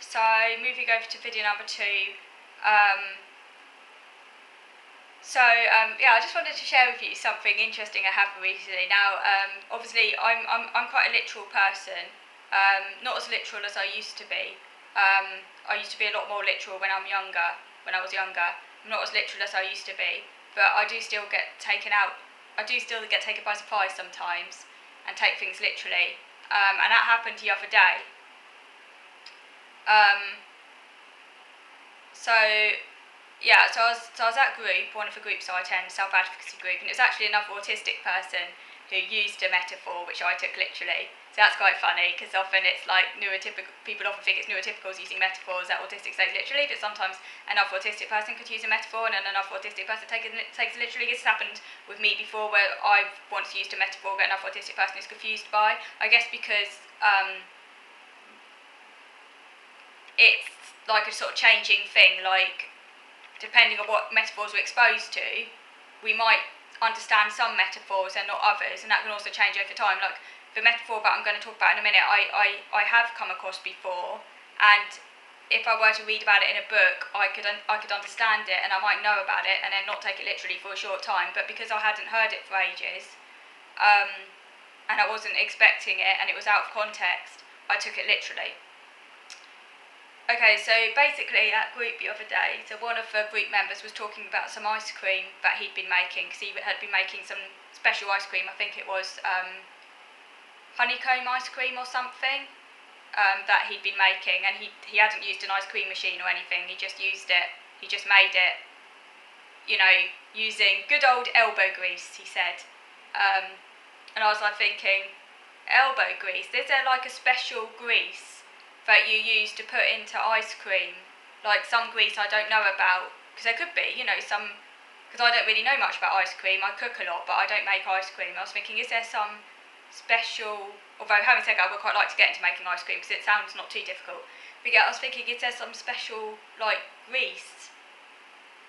So moving over to video number 2. Yeah, I just wanted to share with you something interesting I happened recently. Now, obviously, I'm quite a literal person. Not as literal as I used to be. I used to be a lot more literal when I was younger. I'm not as literal as I used to be, but I do still get taken out. I do still get taken by surprise sometimes and take things literally. And that happened the other day. So I was at group, one of the groups I attend, self-advocacy group, and it was actually another autistic person who used a metaphor which I took literally. So that's quite funny, because often it's like people often think it's neurotypicals using metaphors that autistics take literally, but sometimes another autistic person could use a metaphor and then another autistic person takes it literally. This has happened with me before, where I've once used a metaphor that another autistic person is confused by. I guess because it's like a sort of changing thing, like depending on what metaphors we're exposed to, we might understand some metaphors and not others, and that can also change over time. Like the metaphor that I'm going to talk about in a minute, I have come across before, and if I were to read about it in a book, I could understand it and I might know about it and then not take it literally for a short time. But because I hadn't heard it for ages, and I wasn't expecting it and it was out of context, I took it literally. Okay, so basically at group the other day, so one of the group members was talking about some ice cream that he'd been making, because he had been making some special ice cream. I think it was honeycomb ice cream or something that he'd been making, and he hadn't used an ice cream machine or anything. He just used it. He just made it, using good old elbow grease, he said. And I was like thinking, elbow grease? Is there like a special grease that you use to put into ice cream? Like some grease I don't know about, because there could be, because I don't really know much about ice cream. I cook a lot, but I don't make ice cream. I was thinking, is there some special, although having said that, I would quite like to get into making ice cream because it sounds not too difficult. But yeah, I was thinking, is there some special like grease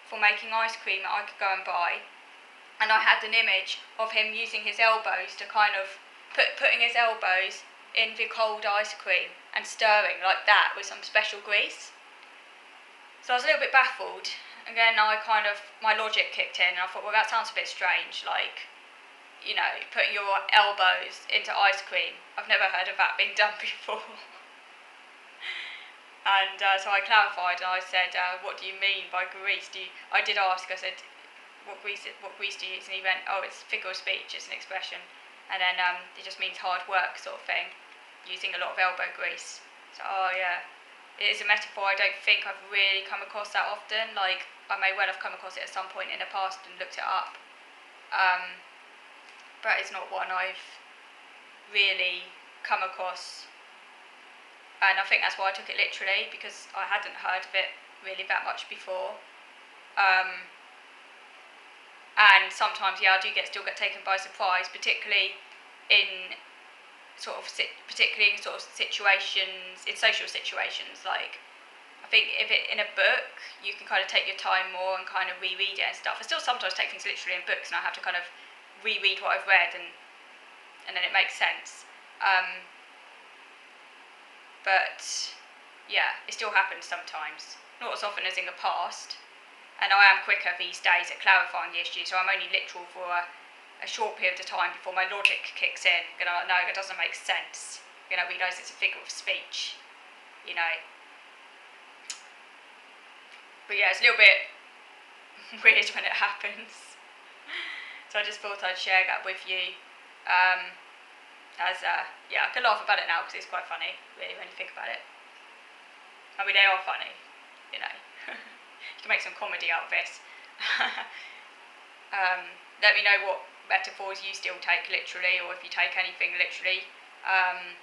for making ice cream that I could go and buy? And I had an image of him using his elbows to kind of putting his elbows in the cold ice cream and stirring like that with some special grease. So I was a little bit baffled. Again, my logic kicked in and I thought, well, that sounds a bit strange, like, putting your elbows into ice cream. I've never heard of that being done before. And so I clarified and I said, what do you mean by grease? I did ask, I said, what grease do you use? And he went, oh, it's figure of speech, it's an expression. And then it just means hard work sort of thing, using a lot of elbow grease. So, oh yeah, it is a metaphor I don't think I've really come across that often. Like, I may well have come across it at some point in the past and looked it up. But it's not one I've really come across. And I think that's why I took it literally, because I hadn't heard of it really that much before. And sometimes, I do still get taken by surprise, particularly in sort of situations, in social situations. Like, I think if it in a book, you can kind of take your time more and kind of reread it and stuff. I still sometimes take things literally in books, and I have to kind of reread what I've read, and then it makes sense. But yeah, it still happens sometimes. Not as often as in the past. And I am quicker these days at clarifying the issue, so I'm only literal for a short period of time before my logic kicks in. No, it doesn't make sense. We realise it's a figure of speech. But yeah, it's a little bit weird when it happens. So I just thought I'd share that with you. I can laugh about it now because it's quite funny, really, when you think about it. I mean, they are funny, You can make some comedy out of this. Let me know what metaphors you still take literally, or if you take anything literally. I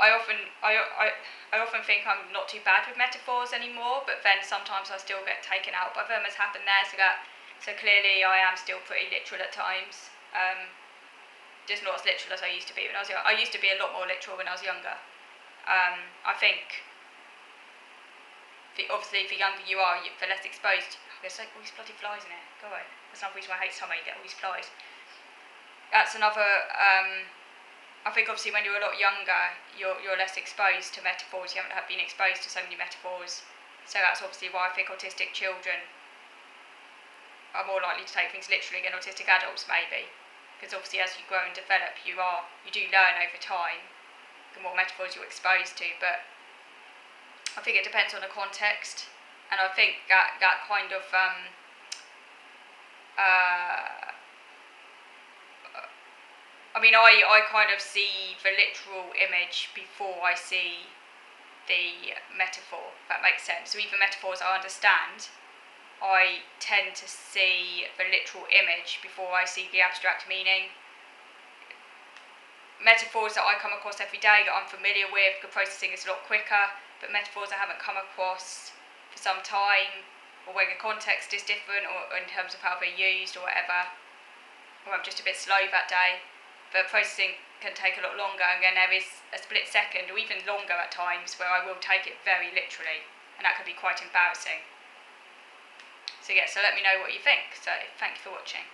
often think I'm not too bad with metaphors anymore, but then sometimes I still get taken out by them, as happened there. So clearly I am still pretty literal at times. Just not as literal as I used to be when I was young. I used to be a lot more literal when I was younger. I think obviously the younger you are, the less exposed. There's like all these bloody flies in it. Go away. That's another reason why I hate summer. You get all these flies. That's another I think obviously when you're a lot younger, you're less exposed to metaphors. You haven't been exposed to so many metaphors. So that's obviously why I think autistic children are more likely to take things literally than autistic adults, maybe. Because obviously as you grow and develop, you do learn over time the more metaphors you're exposed to. But I think it depends on the context, and I think that kind of I mean, I kind of see the literal image before I see the metaphor, if that makes sense. So even metaphors I understand, I tend to see the literal image before I see the abstract meaning. Metaphors that I come across every day that I'm familiar with, the processing is a lot quicker, but metaphors I haven't come across for some time, or where the context is different, or in terms of how they're used or whatever, or I'm just a bit slow that day, the processing can take a lot longer, and then there is a split second, or even longer at times, where I will take it very literally, and that can be quite embarrassing. So yeah, so let me know what you think. So thank you for watching.